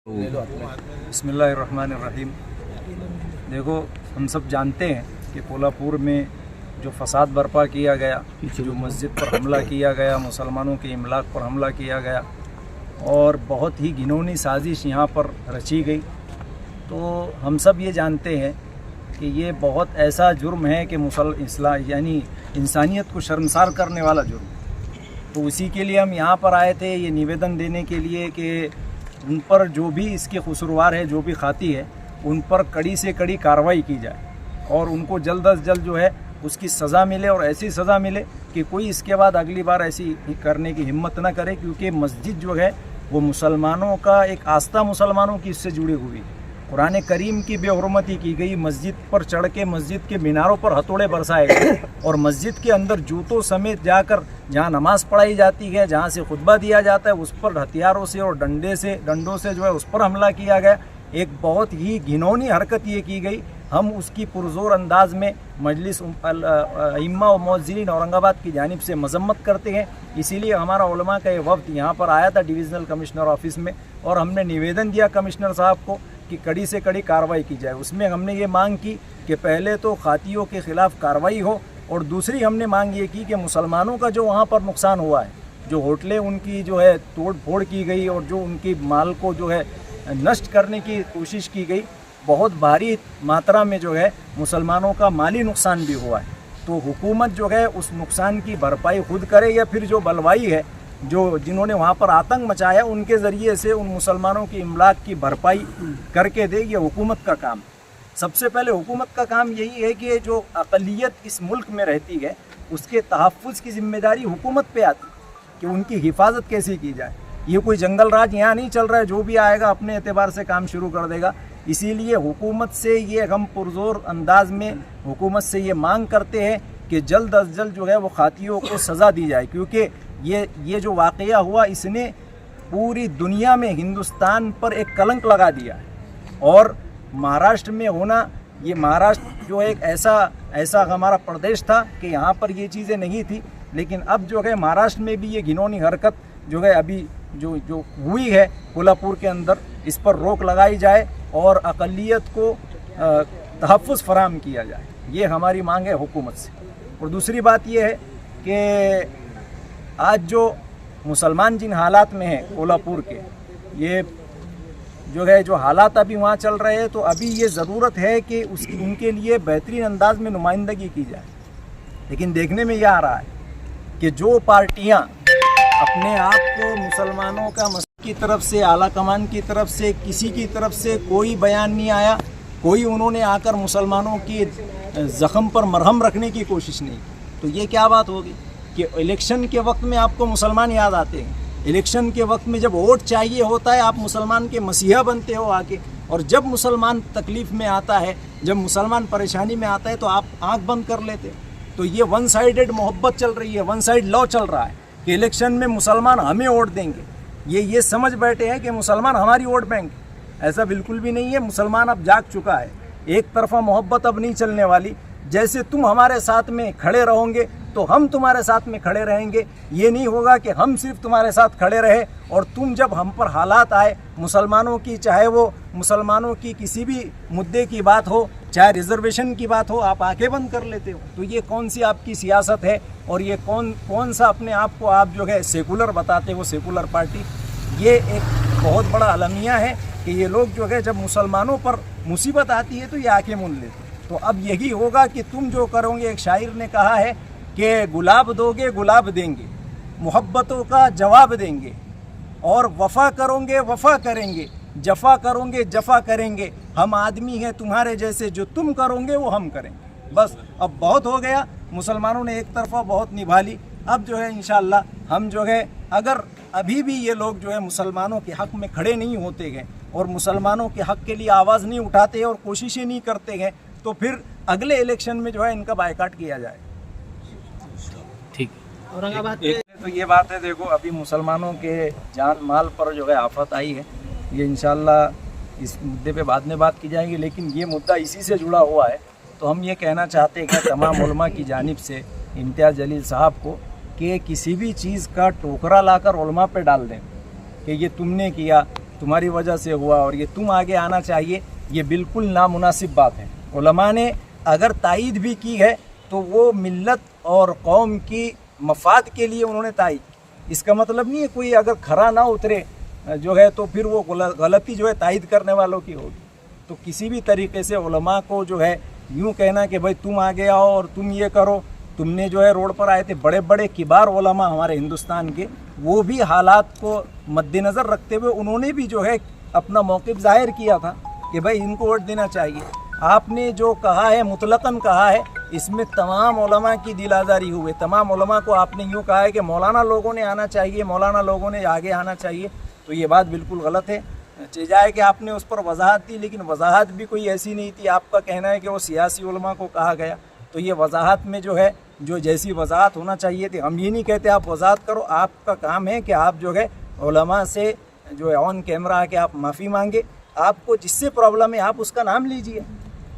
बिस्मिल्लाहिर्रहमानिर्रहीम। देखो, हम सब जानते हैं कि कोल्हापुर में जो फसाद बर्पा किया गया, जो मस्जिद पर हमला किया गया, मुसलमानों के इमलाक पर हमला किया गया और बहुत ही घिनौनी साजिश यहाँ पर रची गई, तो हम सब ये जानते हैं कि ये बहुत ऐसा जुर्म है कि यानी इंसानियत को शर्मसार करने वाला जुर्म। तो उसी के लिए हम यहाँ पर आए थे, ये निवेदन देने के लिए कि उन पर जो भी इसके कसूरवार है, जो भी खाती है, उन पर कड़ी से कड़ी कार्रवाई की जाए और उनको जल्द अज जल्द जो है उसकी सज़ा मिले और ऐसी सज़ा मिले कि कोई इसके बाद अगली बार ऐसी करने की हिम्मत ना करे, क्योंकि मस्जिद जो है वो मुसलमानों का एक आस्था, मुसलमानों की इससे जुड़ी हुई है। कुरान करीम की बेहुरमती की गई, मस्जिद पर चढ़ के मस्जिद के मीनारों पर हथौड़े बरसाए गए और मस्जिद के अंदर जूतों समेत जाकर जहाँ नमाज़ पढ़ाई जाती है, जहाँ से खुतबा दिया जाता है, उस पर हथियारों से और डंडों से जो है उस पर हमला किया गया। एक बहुत ही घिनौनी हरकत ये की गई। हम उसकी पुरजोर अंदाज में मजलिस इम्मा व मुअज्जिनीन औरंगाबाद की जानिब से मजम्मत करते हैं। इसीलिए हमारा उलमा का ये वफ्द यहाँ पर आया था डिविज़नल कमिश्नर ऑफिस में और हमने निवेदन दिया कमिश्नर साहब को कि कड़ी से कड़ी कार्रवाई की जाए। उसमें हमने ये मांग की कि पहले तो खातियों के ख़िलाफ़ कार्रवाई हो और दूसरी हमने मांग ये की कि मुसलमानों का जो वहाँ पर नुकसान हुआ है, जो होटलें उनकी जो है तोड़ फोड़ की गई और जो उनकी माल को जो है नष्ट करने की कोशिश की गई, बहुत भारी मात्रा में जो है मुसलमानों का माली नुकसान भी हुआ है। तो हुकूमत जो है उस नुकसान की भरपाई खुद करे या फिर जो बलवाई है, जो जिन्होंने वहाँ पर आतंक मचाया, उनके ज़रिए से उन मुसलमानों की इमलाक की भरपाई करके दे। ये हुकूमत का काम। सबसे पहले हुकूमत का काम यही है कि जो अक़लियत इस मुल्क में रहती है उसके तहफ़्फ़ुज़ की ज़िम्मेदारी हुकूमत पे आती है कि उनकी हिफाजत कैसे की जाए। ये कोई जंगल राज यहाँ नहीं चल रहा है, जो भी आएगा अपने एतबार से काम शुरू कर देगा। इसीलिए हुकूमत से ये हम पुरजोर अंदाज में हुकूमत से ये मांग करते हैं कि जल्द अज जल्द जो है वो खातियों को सज़ा दी जाए, क्योंकि ये जो वाक़या हुआ इसने पूरी दुनिया में हिंदुस्तान पर एक कलंक लगा दिया है। और महाराष्ट्र में होना, ये महाराष्ट्र जो एक ऐसा हमारा प्रदेश था कि यहाँ पर ये चीज़ें नहीं थी, लेकिन अब जो है महाराष्ट्र में भी ये घिनौनी हरकत जो है अभी जो हुई है कोल्हापुर के अंदर, इस पर रोक लगाई जाए और अक़लियत को तहफ़्फ़ुज़ फराहम किया जाए। ये हमारी मांग है हुकूमत से। और दूसरी बात ये है कि आज जो मुसलमान जिन हालात में हैं कोल्हापुर के, ये जो है जो हालात अभी वहाँ चल रहे हैं, तो अभी ये ज़रूरत है कि उनके लिए बेहतरीन अंदाज में नुमाइंदगी की जाए। लेकिन देखने में यह आ रहा है कि जो पार्टियाँ अपने आप को मुसलमानों का मसले की तरफ से, आला कमान की तरफ से, किसी की तरफ से कोई बयान नहीं आया, कोई उन्होंने आकर मुसलमानों की ज़ख़म पर मरहम रखने की कोशिश नहीं की। तो ये क्या बात होगी कि इलेक्शन के वक्त में आपको मुसलमान याद आते हैं, इलेक्शन के वक्त में जब वोट चाहिए होता है आप मुसलमान के मसीहा बनते हो आके, और जब मुसलमान तकलीफ़ में आता है, जब मुसलमान परेशानी में आता है तो आप आंख बंद कर लेते हो। तो ये वन साइडेड मोहब्बत चल रही है, वन साइड लॉ चल रहा है कि इलेक्शन में मुसलमान हमें वोट देंगे। ये समझ बैठे हैं कि मुसलमान हमारी वोट बैंक। ऐसा बिल्कुल भी नहीं है। मुसलमान अब जाग चुका है। एक तरफा मोहब्बत अब नहीं चलने वाली। जैसे तुम हमारे साथ में खड़े रहोगे तो हम तुम्हारे साथ में खड़े रहेंगे। ये नहीं होगा कि हम सिर्फ तुम्हारे साथ खड़े रहे और तुम जब हम पर हालात आए मुसलमानों की, चाहे वो मुसलमानों की किसी भी मुद्दे की बात हो, चाहे रिजर्वेशन की बात हो, आप आंखें बंद कर लेते हो। तो ये कौन सी आपकी सियासत है और ये कौन सा अपने आप को आप जो है सेकुलर बताते हो, सेकुलर पार्टी। ये एक बहुत बड़ा अलमिया है कि ये लोग जो है जब मुसलमानों पर मुसीबत आती है तो ये आंखें मूंद लेते। तो अब यही होगा कि तुम जो करोगे, एक शायर ने कहा है कि गुलाब दोगे गुलाब देंगे, मोहब्बतों का जवाब देंगे, और वफ़ा करोगे वफ़ा करेंगे, जफ़ा करोगे जफ़ा करेंगे। हम आदमी हैं तुम्हारे जैसे, जो तुम करोगे वो हम करेंगे। बस अब बहुत हो गया। मुसलमानों ने एक तरफा बहुत निभा ली। अब जो है इंशाअल्लाह हम जो है, अगर अभी भी ये लोग जो है मुसलमानों के हक़ में खड़े नहीं होते हैं और मुसलमानों के हक़ के लिए आवाज़ नहीं उठाते और कोशिशें नहीं करते हैं, तो फिर अगले इलेक्शन में जो है इनका बायकाट किया जाए। ठीक। औरंगाबाद तो ये बात है, देखो अभी मुसलमानों के जान माल पर जो है आफत आई है। ये इंशाअल्लाह इस मुद्दे पे बाद में बात की जाएगी, लेकिन ये मुद्दा इसी से जुड़ा हुआ है। तो हम ये कहना चाहते हैं कि तमाम उलमा की जानिब से इम्तियाज़ जलील साहब को कि किसी भी चीज़ का टोकरा लाकर उलमा पे डाल दें कि ये तुमने किया, तुम्हारी वजह से हुआ और ये तुम आगे आना चाहिए, ये बिल्कुल नामुनासिब बात है। उलमा ने अगर तायीद भी की है तो वो मिल्लत और कौम की मफाद के लिए उन्होंने तायीद, इसका मतलब नहीं है कोई अगर खरा ना उतरे जो है तो फिर वो गलती जो है तायीद करने वालों की होगी। तो किसी भी तरीके से उलमा को जो है यूँ कहना कि भाई तुम आगे आओ और तुम ये करो, तुमने जो है रोड पर आए थे बड़े बड़े किबार उलमा हमारे हिंदुस्तान के, वो भी हालात को मद्देनज़र रखते हुए उन्होंने भी जो है अपना मौक़िफ़ ज़ाहिर किया था कि भाई इनको वोट देना चाहिए। आपने जो कहा है मुतलक़न कहा है, इसमें तमाम उलमा की दिल आज़ारी हुई। तमाम उलमा को आपने यूँ कहा है कि मौलाना लोगों ने आना चाहिए, मौलाना लोगों ने आगे आना चाहिए, तो ये बात बिल्कुल गलत है। जाए कि आपने उस पर वजाहत दी, लेकिन वजाहत भी कोई ऐसी नहीं थी। आपका कहना है कि वो सियासी उलमा को कहा गया, तो ये वजाहत में जो है जो जैसी वजाहत होना चाहिए थी, हम ये नहीं कहते आप वजाहत करो, आपका काम है कि आप जो है उलमा से जो है ऑन कैमरा आके आप माफ़ी मांगे। आपको जिससे प्रॉब्लम है आप उसका नाम लीजिए,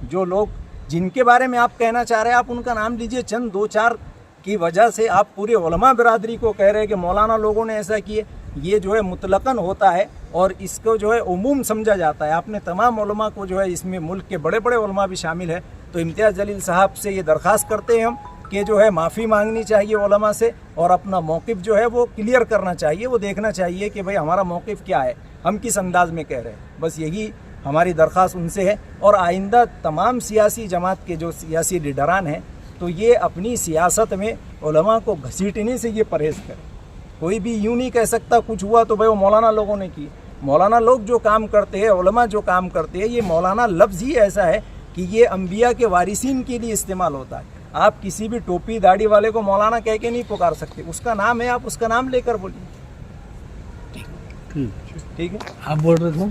जो लोग जिनके बारे में आप कहना चाह रहे हैं आप उनका नाम लीजिए। चंद दो चार की वजह से आप पूरे उलमा बिरादरी को कह रहे हैं कि मौलाना लोगों ने ऐसा किए, ये जो है मुतलक़न होता है और इसको जो है उमूम समझा जाता है। आपने तमाम उलमा को जो है, इसमें मुल्क के बड़े बड़े उलमा भी शामिल है, तो इम्तियाज़ जलील साहब से ये दरख्वास्त करते हैं हम कि जो है माफ़ी मांगनी चाहिए उलमा से और अपना मौक़िफ़ जो है वो क्लियर करना चाहिए। वो देखना चाहिए कि भाई हमारा मौक़िफ़ क्या है, हम किस अंदाज़ में कह रहे हैं। बस यही हमारी दरख्वास्त उनसे है। और आइंदा तमाम सियासी जमात के जो सियासी लीडरान हैं, तो ये अपनी सियासत में उलमा को घसीटने से ये परहेज़ करें। कोई भी यूँ नहीं कह सकता कुछ हुआ तो भाई वो मौलाना लोगों ने की। मौलाना लोग जो काम करते हैं, उलमा जो काम करते हैं, ये मौलाना लफ्ज़ ही ऐसा है कि ये अंबिया के वारिसीन के लिए इस्तेमाल होता है। आप किसी भी टोपी दाढ़ी वाले को मौलाना कह के नहीं पुकार सकते, उसका नाम है, आप उसका नाम लेकर बोलिए। ठीक है, आप बोल रहे थे।